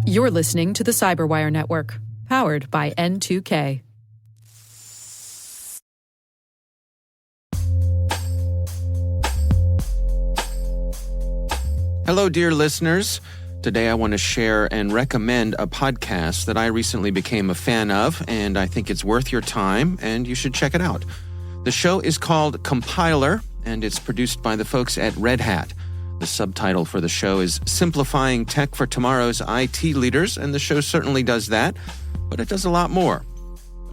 You're listening to the CyberWire Network, powered by N2K. Hello, dear listeners. Today I want to share and recommend a podcast that I recently became a fan of, and I think it's worth your time, and you should check it out. The show is called Compiler, and it's produced by the folks at Red Hat. The subtitle for the show is Simplifying Tech for Tomorrow's IT Leaders, and the show certainly does that, but it does a lot more.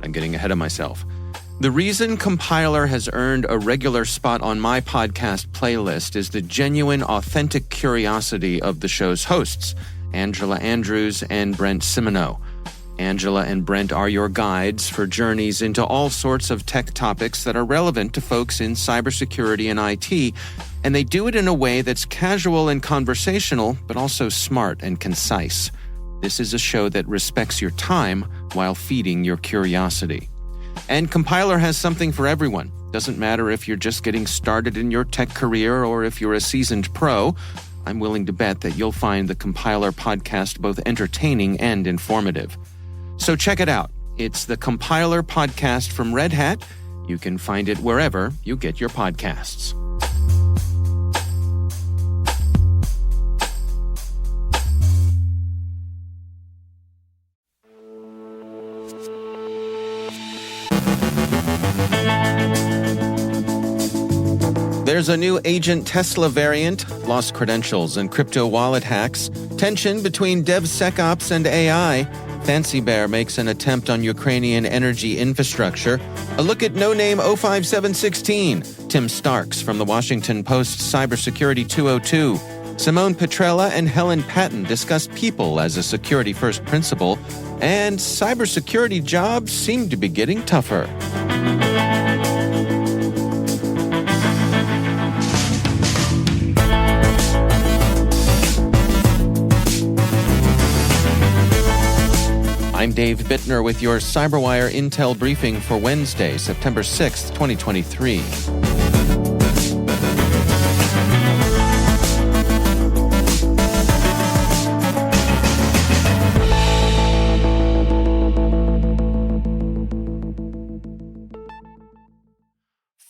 I'm getting ahead of myself. The reason Compiler has earned a regular spot on my podcast playlist is the genuine, authentic curiosity of the show's hosts, Angela Andrews and Brent Simone. Angela and Brent are your guides for journeys into all sorts of tech topics that are relevant to folks in cybersecurity and IT, and they do it in a way that's casual and conversational, but also smart and concise. This is a show that respects your time while feeding your curiosity. And Compiler has something for everyone. Doesn't matter if you're just getting started in your tech career or if you're a seasoned pro. I'm willing to bet that you'll find the Compiler podcast both entertaining and informative. So check it out. It's the Compiler podcast from Red Hat. You can find it wherever you get your podcasts. There's a new Agent Tesla variant, lost credentials and crypto wallet hacks, tension between DevSecOps and AI, Fancy Bear makes an attempt on Ukrainian energy infrastructure, a look at no-name 05716, Tim Starks from the Washington Post Cybersecurity 202, Simone, Petrella, and Helen Patton discuss people as a security-first principle, and cybersecurity jobs seem to be getting tougher. I'm Dave Bittner with your CyberWire Intel briefing for Wednesday, September 6th, 2023.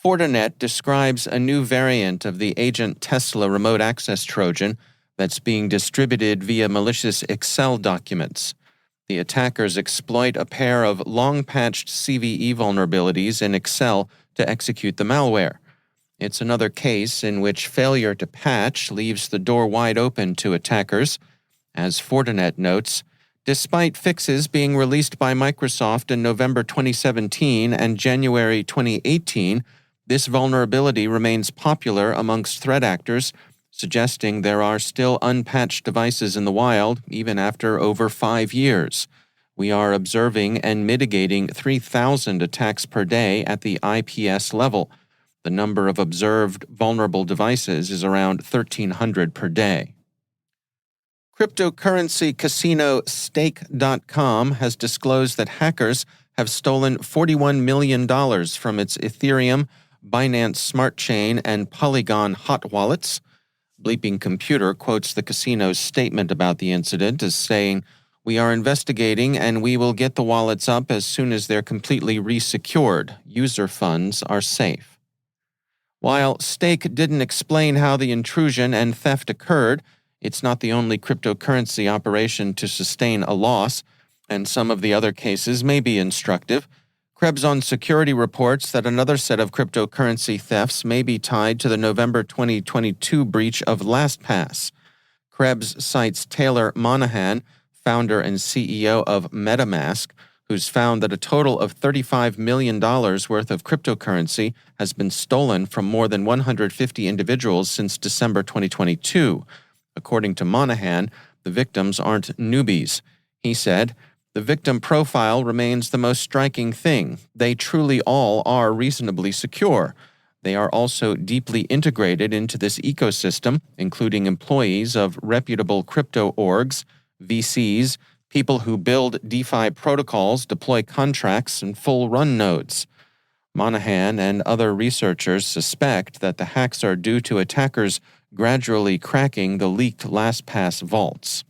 Fortinet describes a new variant of the Agent Tesla remote access Trojan that's being distributed via malicious Excel documents. The attackers exploit a pair of long-patched CVE vulnerabilities in Excel to execute the malware. It's another case in which failure to patch leaves the door wide open to attackers. As Fortinet notes, despite fixes being released by Microsoft in November 2017 and January 2018, this vulnerability remains popular amongst threat actors, suggesting there are still unpatched devices in the wild, even after over 5 years. We are observing and mitigating 3,000 attacks per day at the IPS level. The number of observed vulnerable devices is around 1,300 per day. Cryptocurrency casino Stake.com has disclosed that hackers have stolen $41 million from its Ethereum, Binance Smart Chain, and Polygon hot wallets. BleepingComputer quotes the casino's statement about the incident as saying, "We are investigating and we will get the wallets up as soon as they're completely resecured. User funds are safe." While Stake didn't explain how the intrusion and theft occurred, it's not the only cryptocurrency operation to sustain a loss, and some of the other cases may be instructive. KrebsOnSecurity reports that another set of cryptocurrency thefts may be tied to the November 2022 breach of LastPass. Krebs cites Taylor Monahan, founder and CEO of MetaMask, who's found that a total of $35 million worth of cryptocurrency has been stolen from more than 150 individuals since December 2022. According to Monahan, the victims aren't newbies. He said, "The victim profile remains the most striking thing. They truly all are reasonably secure. They are also deeply integrated into this ecosystem, including employees of reputable crypto orgs, VCs, people who build DeFi protocols, deploy contracts, and full run nodes." Monahan and other researchers suspect that the hacks are due to attackers gradually cracking the leaked LastPass vaults.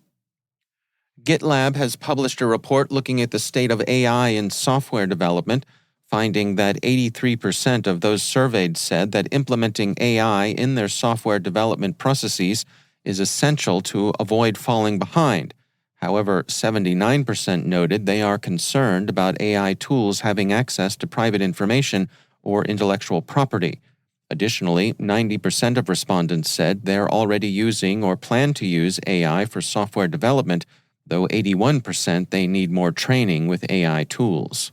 GitLab has published a report looking at the state of AI in software development, finding that 83% of those surveyed said that implementing AI in their software development processes is essential to avoid falling behind. However, 79% noted they are concerned about AI tools having access to private information or intellectual property. Additionally, 90% of respondents said they're already using or plan to use AI for software development, though 81% they need more training with AI tools.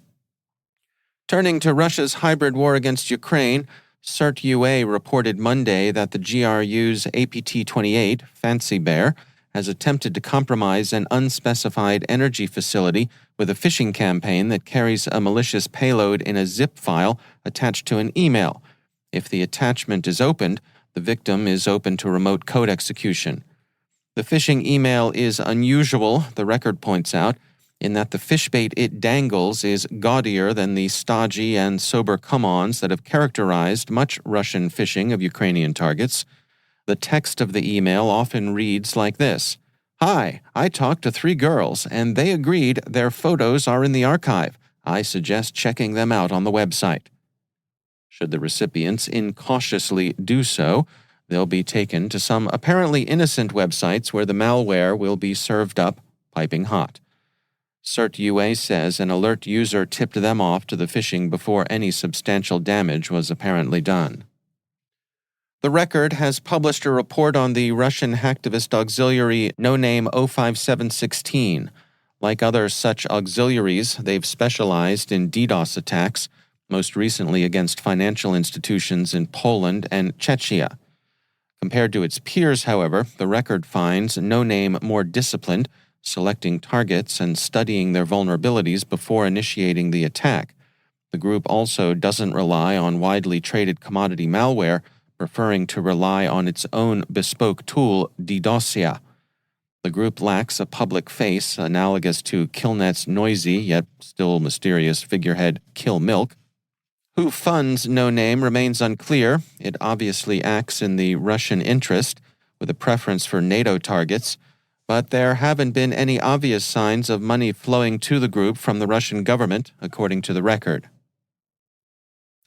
Turning to Russia's hybrid war against Ukraine, CERT-UA reported Monday that the GRU's APT-28, Fancy Bear, has attempted to compromise an unspecified energy facility with a phishing campaign that carries a malicious payload in a zip file attached to an email. If the attachment is opened, the victim is open to remote code execution. The phishing email is unusual, the record points out, in that the fishbait it dangles is gaudier than the stodgy and sober come-ons that have characterized much Russian phishing of Ukrainian targets. The text of the email often reads like this: "Hi, I talked to 3 girls, and they agreed their photos are in the archive. I suggest checking them out on the website." Should the recipients incautiously do so, they'll be taken to some apparently innocent websites where the malware will be served up piping hot. CERT-UA says an alert user tipped them off to the phishing before any substantial damage was apparently done. The Record has published a report on the Russian hacktivist auxiliary no-name 05716. Like other such auxiliaries, they've specialized in DDoS attacks, most recently against financial institutions in Poland and Czechia. Compared to its peers, however, the Record finds no-name more disciplined, selecting targets and studying their vulnerabilities before initiating the attack. The group also doesn't rely on widely traded commodity malware, preferring to rely on its own bespoke tool, DDoSia. The group lacks a public face analogous to Killnet's noisy yet still mysterious figurehead KillMilk. Who funds no-name remains unclear. It obviously acts in the Russian interest, with a preference for NATO targets, but there haven't been any obvious signs of money flowing to the group from the Russian government, according to the Record.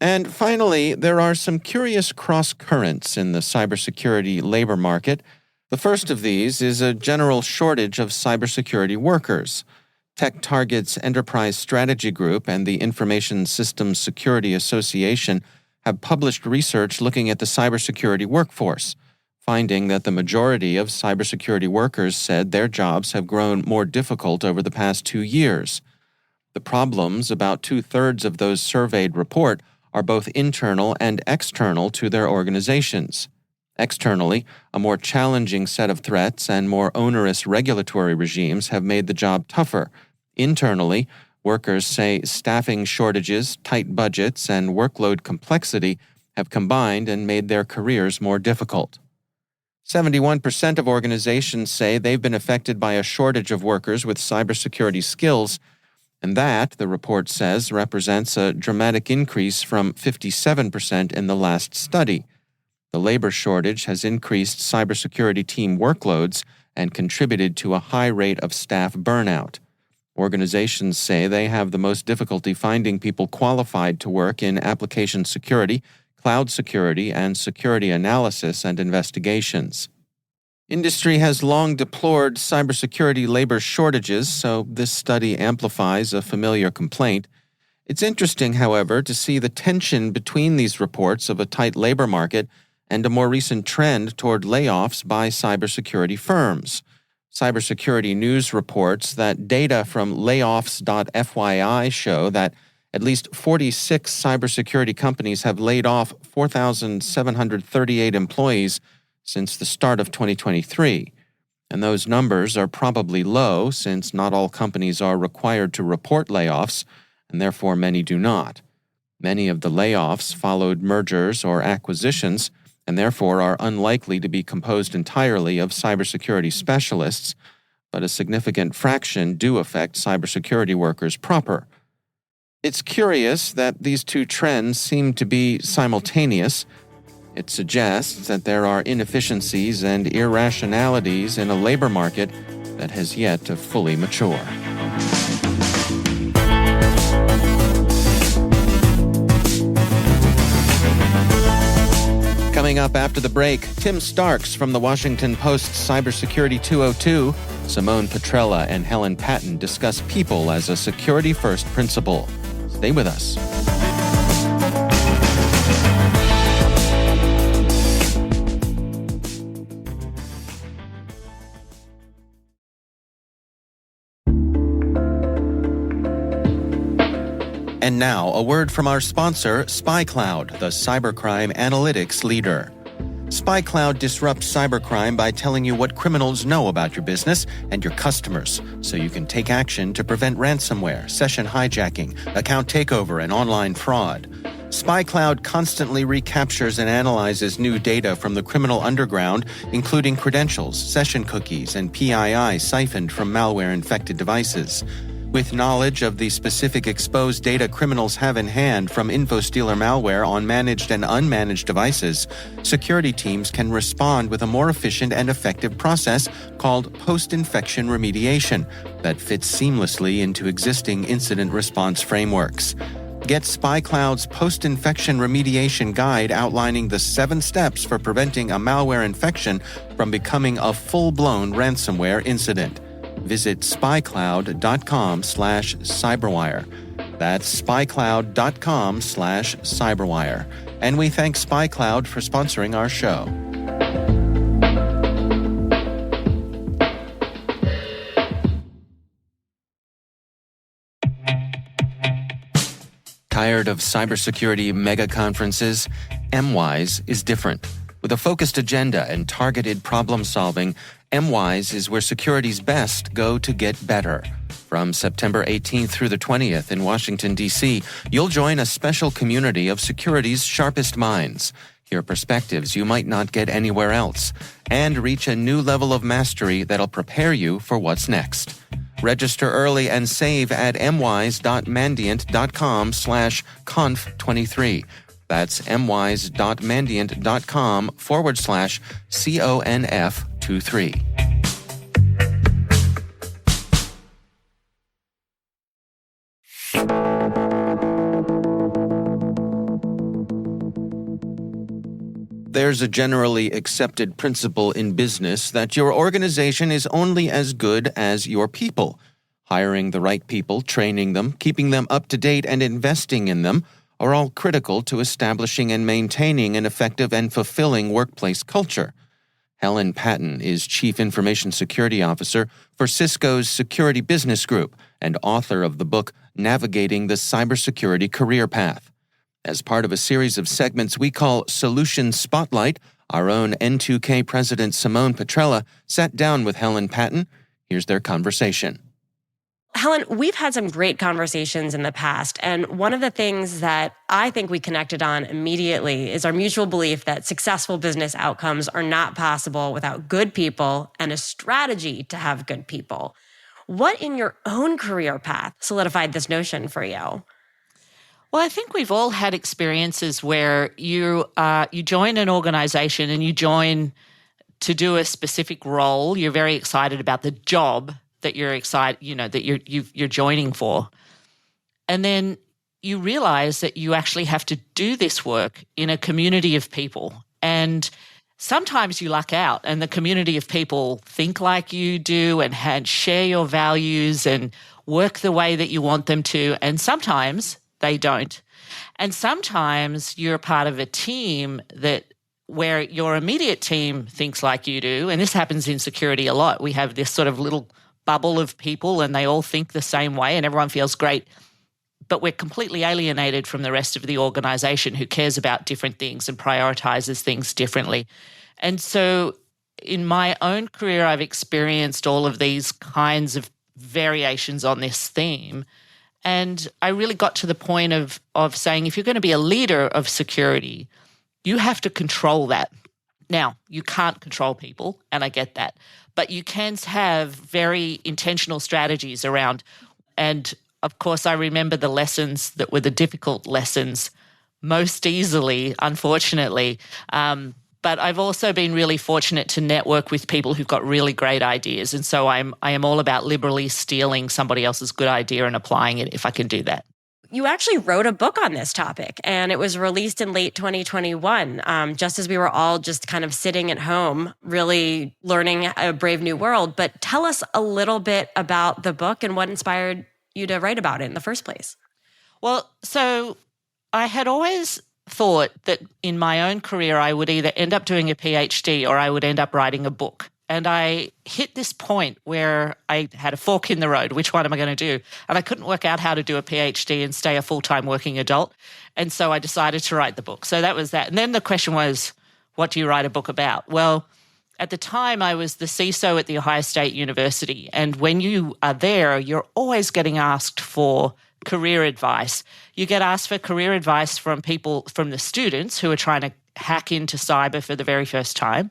And finally, there are some curious cross-currents in the cybersecurity labor market. The first of these is a general shortage of cybersecurity workers. TechTarget's Enterprise Strategy Group and the Information Systems Security Association have published research looking at the cybersecurity workforce, finding that the majority of cybersecurity workers said their jobs have grown more difficult over the past 2 years. The problems about 2/3 of those surveyed report are both internal and external to their organizations. Externally, a more challenging set of threats and more onerous regulatory regimes have made the job tougher. Internally, workers say staffing shortages, tight budgets, and workload complexity have combined and made their careers more difficult. 71% of organizations say they've been affected by a shortage of workers with cybersecurity skills, and that, the report says, represents a dramatic increase from 57% in the last study. The labor shortage has increased cybersecurity team workloads and contributed to a high rate of staff burnout. Organizations say they have the most difficulty finding people qualified to work in application security, cloud security, and security analysis and investigations. Industry has long deplored cybersecurity labor shortages, so this study amplifies a familiar complaint. It's interesting, however, to see the tension between these reports of a tight labor market and a more recent trend toward layoffs by cybersecurity firms. Cybersecurity News reports that data from layoffs.fyi show that at least 46 cybersecurity companies have laid off 4,738 employees since the start of 2023. And those numbers are probably low since not all companies are required to report layoffs, and therefore many do not. Many of the layoffs followed mergers or acquisitions, and therefore are unlikely to be composed entirely of cybersecurity specialists, but a significant fraction do affect cybersecurity workers proper. It's curious that these two trends seem to be simultaneous. It suggests that there are inefficiencies and irrationalities in a labor market that has yet to fully mature. Coming up after the break, Tim Starks from the Washington Post's Cybersecurity 202, Simone Petrella and Helen Patton discuss people as a security-first principle. Stay with us. And now, a word from our sponsor, SpyCloud, the cybercrime analytics leader. SpyCloud disrupts cybercrime by telling you what criminals know about your business and your customers, so you can take action to prevent ransomware, session hijacking, account takeover, and online fraud. SpyCloud constantly recaptures and analyzes new data from the criminal underground, including credentials, session cookies, and PII siphoned from malware-infected devices. With knowledge of the specific exposed data criminals have in hand from InfoStealer malware on managed and unmanaged devices, security teams can respond with a more efficient and effective process called post-infection remediation that fits seamlessly into existing incident response frameworks. Get SpyCloud's post-infection remediation guide outlining the 7 steps for preventing a malware infection from becoming a full-blown ransomware incident. Visit spycloud.com/cyberwire. That's spycloud.com/cyberwire. And we thank SpyCloud for sponsoring our show. Tired of cybersecurity mega conferences? MWise is different. With a focused agenda and targeted problem solving, MWise is where security's best go to get better. From September 18th through the 20th in Washington, D.C., you'll join a special community of security's sharpest minds, hear perspectives you might not get anywhere else, and reach a new level of mastery that'll prepare you for what's next. Register early and save at mwise.mandiant.com/conf23. That's mwise.mandiant.com/CONF23. There's a generally accepted principle in business that your organization is only as good as your people. Hiring the right people, training them, keeping them up to date, and investing in them are all critical to establishing and maintaining an effective and fulfilling workplace culture. Helen Patton is Chief Information Security Officer for Cisco's Security Business Group and author of the book Navigating the Cybersecurity Career Path. As part of a series of segments we call Solution Spotlight, our own N2K President Simone Petrella sat down with Helen Patton. Here's their conversation. Helen, we've had some great conversations in the past, and one of the things that I think we connected on immediately is our mutual belief that successful business outcomes are not possible without good people and a strategy to have good people. What in your own career path solidified this notion for you? Well, I think we've all had experiences where you join an organization and you join to do a specific role. You're very excited about the job that you're you're joining for, and then you realize that you actually have to do this work in a community of people. And sometimes you luck out, and the community of people think like you do and share your values and work the way that you want them to, and sometimes they don't. And sometimes you're part of a team where your immediate team thinks like you do, and this happens in security a lot. We have this sort of little bubble of people and they all think the same way and everyone feels great, but we're completely alienated from the rest of the organization who cares about different things and prioritizes things differently. And so in my own career, I've experienced all of these kinds of variations on this theme. And I really got to the point of saying, if you're going to be a leader of security, you have to control that. Now, you can't control people, and I get that, but you can have very intentional strategies around. And of course, I remember the lessons that were the difficult lessons most easily, unfortunately. But I've also been really fortunate to network with people who've got really great ideas. And so I am all about liberally stealing somebody else's good idea and applying it if I can do that. You actually wrote a book on this topic, and it was released in late 2021, just as we were all just kind of sitting at home, really learning a brave new world. But tell us a little bit about the book and what inspired you to write about it in the first place. Well, so I had always thought that in my own career, I would either end up doing a PhD or I would end up writing a book. And I hit this point where I had a fork in the road. Which one am I going to do? And I couldn't work out how to do a PhD and stay a full-time working adult. And so I decided to write the book. So that was that. And then the question was, what do you write a book about? Well, at the time, I was the CISO at The Ohio State University. And when you are there, you're always getting asked for career advice. You get asked for career advice from people, from the students who are trying to hack into cyber for the very first time.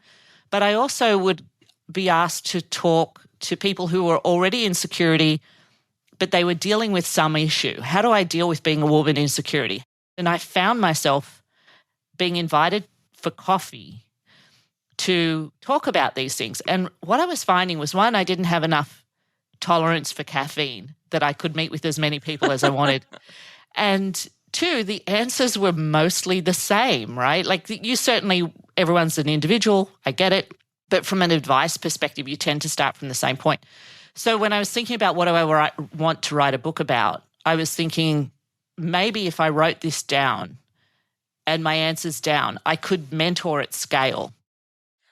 But I also would be asked to talk to people who were already in security, but they were dealing with some issue. How do I deal with being a woman in security? And I found myself being invited for coffee to talk about these things. And what I was finding was, one, I didn't have enough tolerance for caffeine that I could meet with as many people as I wanted. And two, the answers were mostly the same, right? Like you certainly, everyone's an individual, I get it. But from an advice perspective, you tend to start from the same point. So when I was thinking about what do I want to write a book about, I was thinking maybe if I wrote this down and my answers down, I could mentor at scale.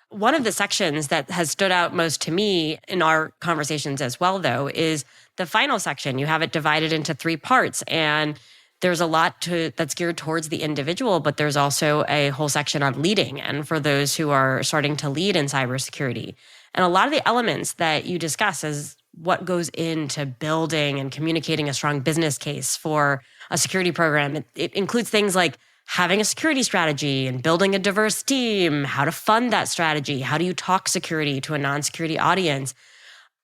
One of the sections that has stood out most to me in our conversations as well, though, is the final section. You have it divided into 3 parts, and there's a lot that's geared towards the individual, but there's also a whole section on leading, and for those who are starting to lead in cybersecurity. And a lot of the elements that you discuss is what goes into building and communicating a strong business case for a security program. It includes things like having a security strategy and building a diverse team, how to fund that strategy, how do you talk security to a non-security audience.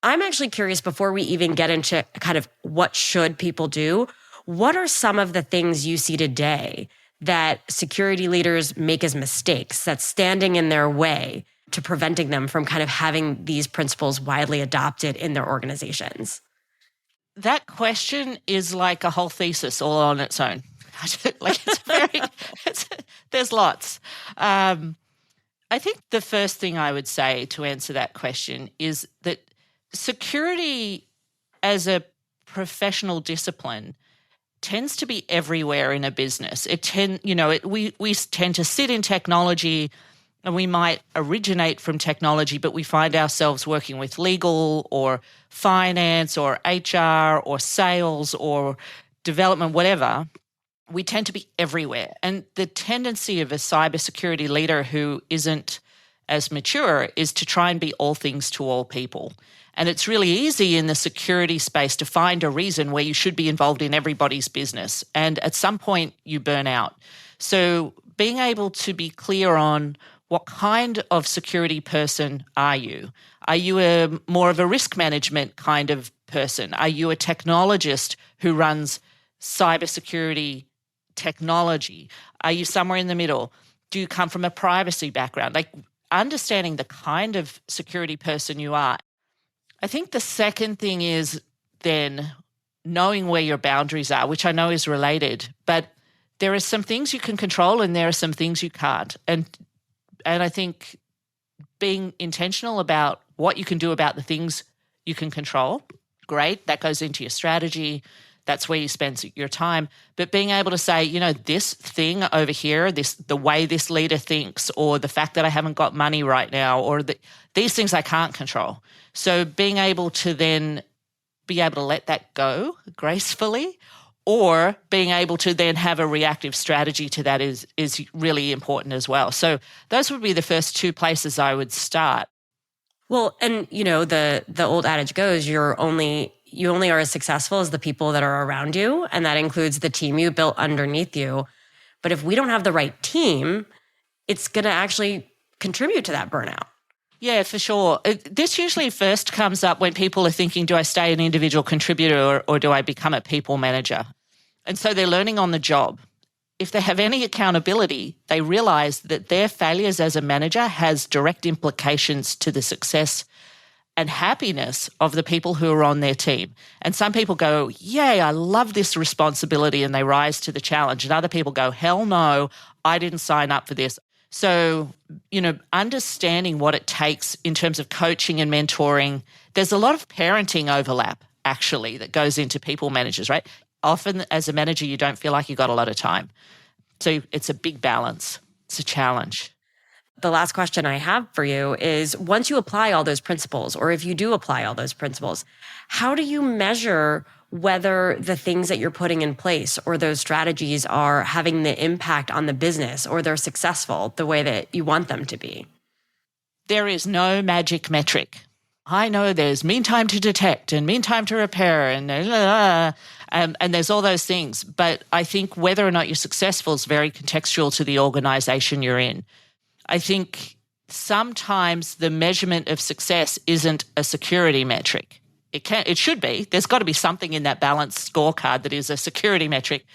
I'm actually curious, before we even get into kind of what should people do, what are some of the things you see today that security leaders make as mistakes that's standing in their way to preventing them from kind of having these principles widely adopted in their organizations? That question is like a whole thesis all on its own. There's lots. I think the first thing I would say to answer that question is that security as a professional discipline tends to be everywhere in a business. We tend to sit in technology, and we might originate from technology, but we find ourselves working with legal or finance or HR or sales or development, whatever. We tend to be everywhere. And the tendency of a cybersecurity leader who isn't as mature is to try and be all things to all people. And it's really easy in the security space to find a reason where you should be involved in everybody's business. And at some point you burn out. So being able to be clear on what kind of security person are you? Are you more of a risk management kind of person? Are you a technologist who runs cybersecurity technology? Are you somewhere in the middle? Do you come from a privacy background? Like understanding the kind of security person you are. I think the second thing is then knowing where your boundaries are, which I know is related, but there are some things you can control and there are some things you can't. And I think being intentional about what you can do about the things you can control, great, that goes into your strategy. That's where you spend your time. But being able to say, this thing over here, the way this leader thinks, or the fact that I haven't got money right now, or these things I can't control. So being able to then be able to let that go gracefully, or being able to then have a reactive strategy to that is really important as well. So those would be the first 2 places I would start. Well, and the old adage goes, you only are as successful as the people that are around you, and that includes the team you built underneath you. But if we don't have the right team, it's going to actually contribute to that burnout. Yeah, for sure. This usually first comes up when people are thinking, do I stay an individual contributor or do I become a people manager? And so they're learning on the job. if they have any accountability, they realize that their failures as a manager has direct implications to the success and happiness of the people who are on their team. And some people go, yay, I love this responsibility, and they rise to the challenge. And other people go, hell no, I didn't sign up for this. So, understanding what it takes in terms of coaching and mentoring, there's a lot of parenting overlap, actually, that goes into people managers, right? Often as a manager, you don't feel like you've got a lot of time. So it's a big balance. It's a challenge. The last question I have for you is, once you apply all those principles, or if you do apply all those principles, how do you measure whether the things that you're putting in place or those strategies are having the impact on the business, or they're successful the way that you want them to be? There is no magic metric. I know there's mean time to detect and mean time to repair and there's all those things. But I think whether or not you're successful is very contextual to the organization you're in. I think sometimes the measurement of success isn't a security metric. It should be. There's got to be something in that balanced scorecard that is a security metric.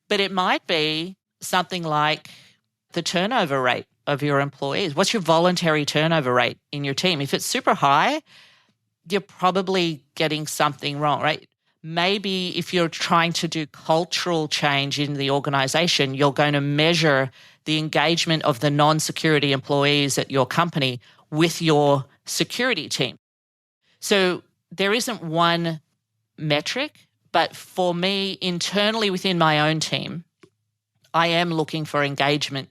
But it might be something like the turnover rate of your employees. What's your voluntary turnover rate in your team? If it's super high, you're probably getting something wrong, right? Maybe if you're trying to do cultural change in the organization, you're going to measure the engagement of the non-security employees at your company with your security team. So there isn't one metric, but for me, internally within my own team, I am looking for engagement.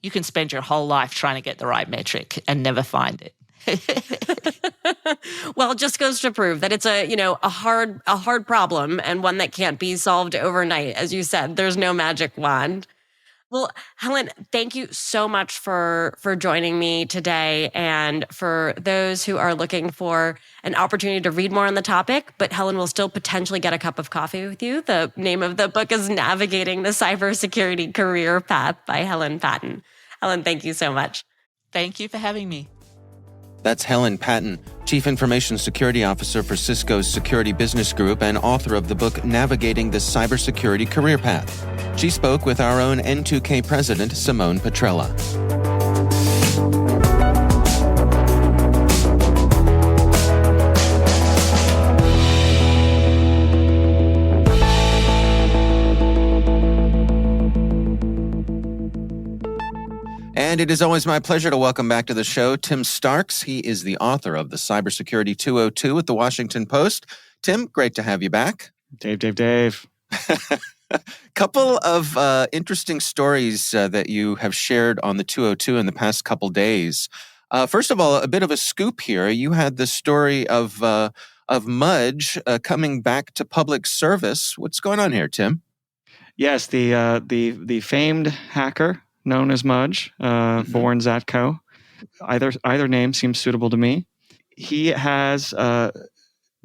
You can spend your whole life trying to get the right metric and never find it. Well, it just goes to prove that it's a hard problem, and one that can't be solved overnight. As you said, there's no magic wand. Well, Helen, thank you so much for joining me today. And for those who are looking for an opportunity to read more on the topic, but Helen will still potentially get a cup of coffee with you, the name of the book is Navigating the Cybersecurity Career Path by Helen Patton. Helen, thank you so much. Thank you for having me. That's Helen Patton, Chief Information Security Officer for Cisco's Security Business Group and author of the book Navigating the Cybersecurity Career Path. She spoke with our own N2K president, Simone Petrella. And it is always my pleasure to welcome back to the show Tim Starks. He is the author of the Cybersecurity 202 at the Washington Post. Tim, great to have you back. Dave. Couple of interesting stories that you have shared on the 202 in the past couple days. First of all, a bit of a scoop here. You had the story of Mudge coming back to public service. What's going on here, Tim? Yes, the famed hacker known as Mudge, born Zatko. Either name seems suitable to me. He has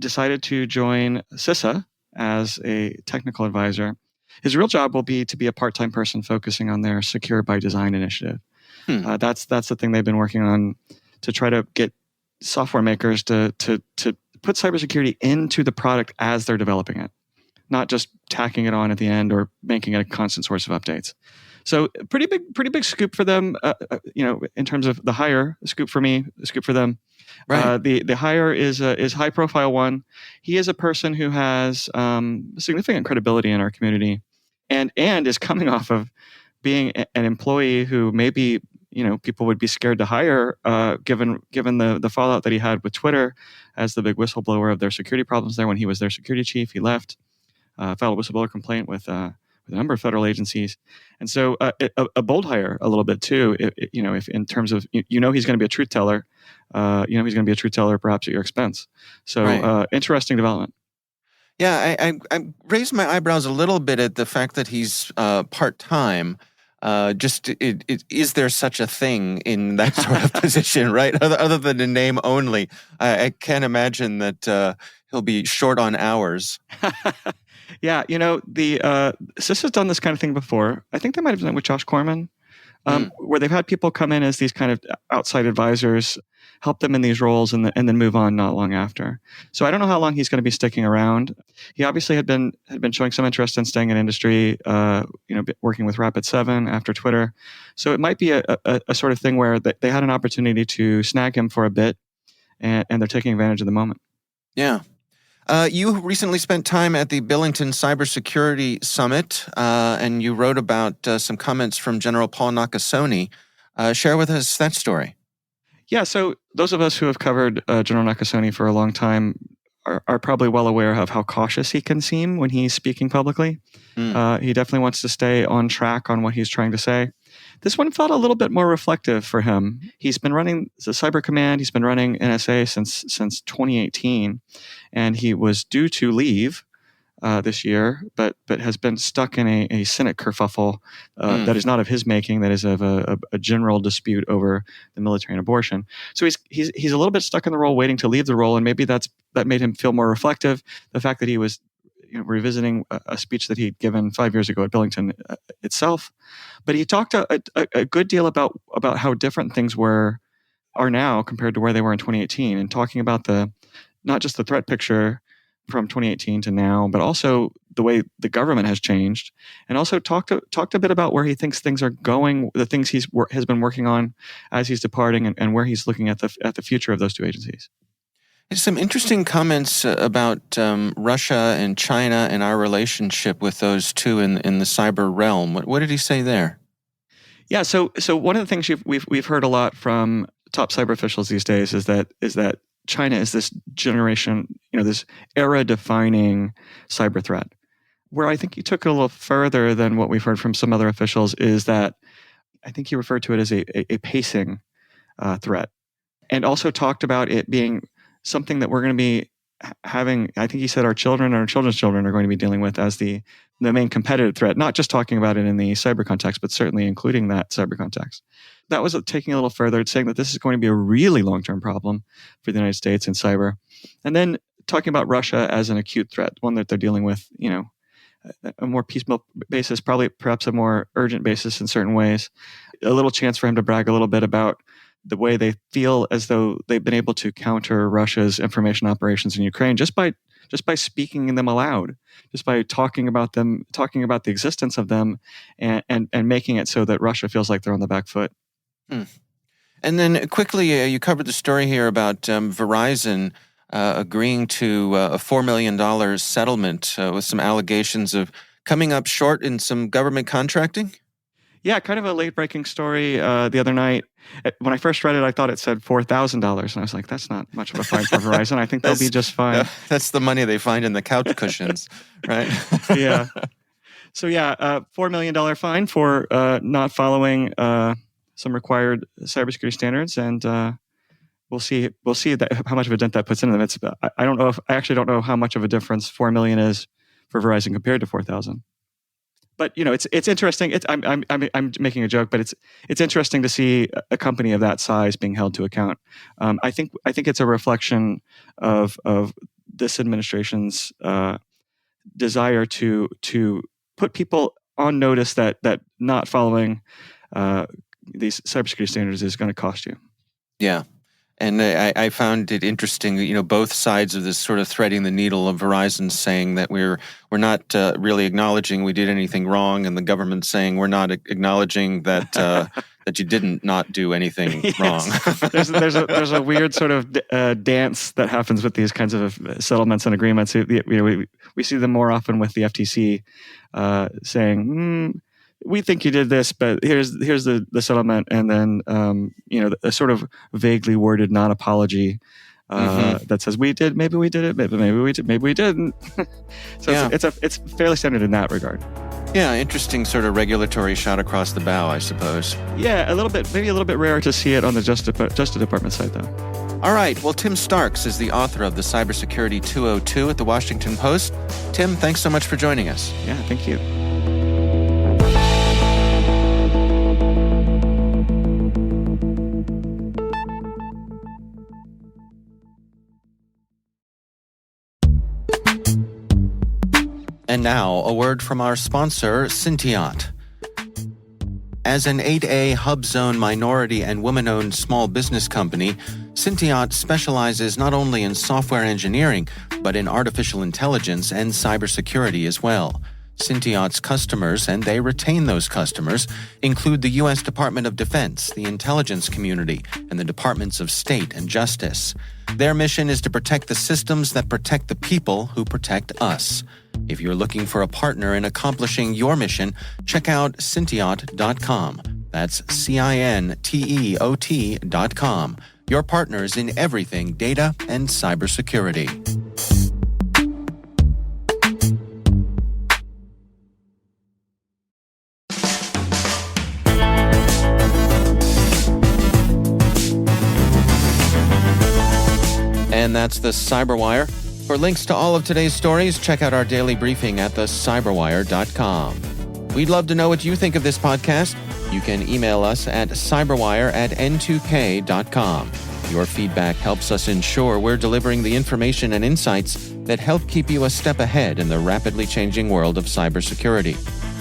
decided to join CISA as a technical advisor. His real job will be to be a part-time person focusing on their Secure by Design initiative. That's the thing they've been working on to try to get software makers to put cybersecurity into the product as they're developing it, not just tacking it on at the end or making it a constant source of updates. So pretty big scoop for them, in terms of the hire. A scoop for me, a scoop for them. Right. The hire is high profile one. He is a person who has significant credibility in our community, and is coming off of being an employee who maybe people would be scared to hire, given the fallout that he had with Twitter as the big whistleblower of their security problems there when he was their security chief. He left, filed a whistleblower complaint with a number of federal agencies, and so a bold hire a little bit too. If in terms of he's going to be a truth teller, he's going to be a truth teller perhaps at your expense. So right. Interesting development. Yeah, I raised my eyebrows a little bit at the fact that he's part-time. Is there such a thing in that sort of position, right? Other than a name only, I can't imagine that he'll be short on hours. Yeah, the CIS has done this kind of thing before. I think they might have done it with Josh Corman. where they've had people come in as these kind of outside advisors, help them in these roles, and then move on not long after. So I don't know how long he's going to be sticking around. He obviously had been showing some interest in staying in industry, working with Rapid7 after Twitter. So it might be a sort of thing where they had an opportunity to snag him for a bit, and they're taking advantage of the moment. Yeah. You recently spent time at the Billington Cybersecurity Summit, and you wrote about some comments from General Paul Nakasone. Share with us that story. Yeah, so those of us who have covered General Nakasone for a long time are probably well aware of how cautious he can seem when he's speaking publicly. He definitely wants to stay on track on what he's trying to say. This one felt a little bit more reflective for him. He's been running the Cyber Command. He's been running NSA since 2018, and he was due to leave this year, but has been stuck in a Senate kerfuffle that is not of his making. That is of a general dispute over the military and abortion. So he's a little bit stuck in the role, waiting to leave the role, and maybe that made him feel more reflective. The fact that he was revisiting a speech that he'd given 5 years ago at Billington itself, but he talked a good deal about how different things are now compared to where they were in 2018, and talking about not just the threat picture from 2018 to now, but also the way the government has changed, and also talked a bit about where he thinks things are going, the things has been working on as he's departing, and where he's looking at the future of those two agencies. There's some interesting comments about Russia and China and our relationship with those two in the cyber realm. What did he say there? Yeah, so one of the things we've heard a lot from top cyber officials these days is that China is this generation, this era-defining cyber threat. Where I think he took it a little further than what we've heard from some other officials is that I think he referred to it as a pacing threat, and also talked about it being something that we're going to be having. I think he said our children and our children's children are going to be dealing with as the main competitive threat, not just talking about it in the cyber context, but certainly including that cyber context. That was taking it a little further, saying that this is going to be a really long-term problem for the United States in cyber. And then talking about Russia as an acute threat, one that they're dealing with, a more piecemeal basis, perhaps a more urgent basis in certain ways. A little chance for him to brag a little bit about the way they feel as though they've been able to counter Russia's information operations in Ukraine just by speaking them aloud, just by talking about them, talking about the existence of them, and making it so that Russia feels like they're on the back foot. And then quickly, you covered the story here about Verizon agreeing to a $4 million settlement with some allegations of coming up short in some government contracting? Yeah, kind of a late-breaking story the other night. When I first read it, I thought it said $4,000, and I was like, that's not much of a fine for Verizon. I think they'll be just fine. That's the money they find in the couch cushions, right? Yeah. So $4 million fine for not following some required cybersecurity standards, and we'll see how much of a dent that puts into them. I actually don't know how much of a difference $4 million is for Verizon compared to $4,000. But it's interesting. I'm making a joke, but it's interesting to see a company of that size being held to account. I think it's a reflection of this administration's desire to put people on notice that not following these cybersecurity standards is going to cost you. Yeah. And I found it interesting, both sides of this sort of threading the needle of Verizon saying that we're not really acknowledging we did anything wrong, and the government saying we're not acknowledging that that you didn't not do anything wrong. there's a weird sort of dance that happens with these kinds of settlements and agreements. We see them more often with the FTC saying, we think you did this, but here's the settlement, and then a sort of vaguely worded non-apology that says we did, maybe we did it, maybe we didn't. So yeah. It's fairly standard in that regard. Yeah, interesting sort of regulatory shot across the bow, I suppose. Yeah, maybe a little bit rare to see it on the Justice Department side, though. All right. Well, Tim Starks is the author of the Cybersecurity 202 at the Washington Post. Tim, thanks so much for joining us. Yeah, thank you. And now, a word from our sponsor, Syntiant. As an 8A hub zone minority and women-owned small business company, Syntiot specializes not only in software engineering, but in artificial intelligence and cybersecurity as well. Syntiot's customers, and they retain those customers, include the U.S. Department of Defense, the intelligence community, and the Departments of State and Justice. Their mission is to protect the systems that protect the people who protect us. If you're looking for a partner in accomplishing your mission, check out Syntiot.com. That's Cinteot.com. Your partners in everything data and cybersecurity. And that's the CyberWire. For links to all of today's stories, check out our daily briefing at thecyberwire.com. We'd love to know what you think of this podcast. You can email us at cyberwire@n2k.com. Your feedback helps us ensure we're delivering the information and insights that help keep you a step ahead in the rapidly changing world of cybersecurity.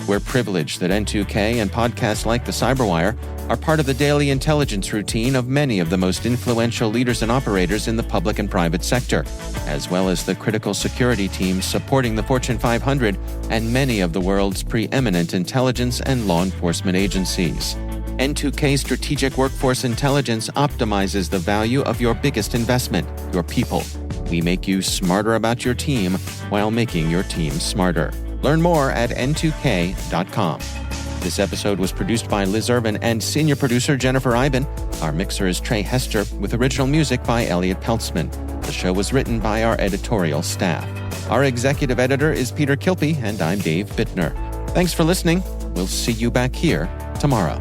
We're privileged that N2K and podcasts like the CyberWire are part of the daily intelligence routine of many of the most influential leaders and operators in the public and private sector, as well as the critical security teams supporting the Fortune 500 and many of the world's preeminent intelligence and law enforcement agencies. N2K Strategic Workforce Intelligence optimizes the value of your biggest investment, your people. We make you smarter about your team while making your team smarter. Learn more at n2k.com. This episode was produced by Liz Urban and senior producer Jennifer Iben. Our mixer is Trey Hester, with original music by Elliot Peltzman. The show was written by our editorial staff. Our executive editor is Peter Kilpie, and I'm Dave Bittner. Thanks for listening. We'll see you back here tomorrow.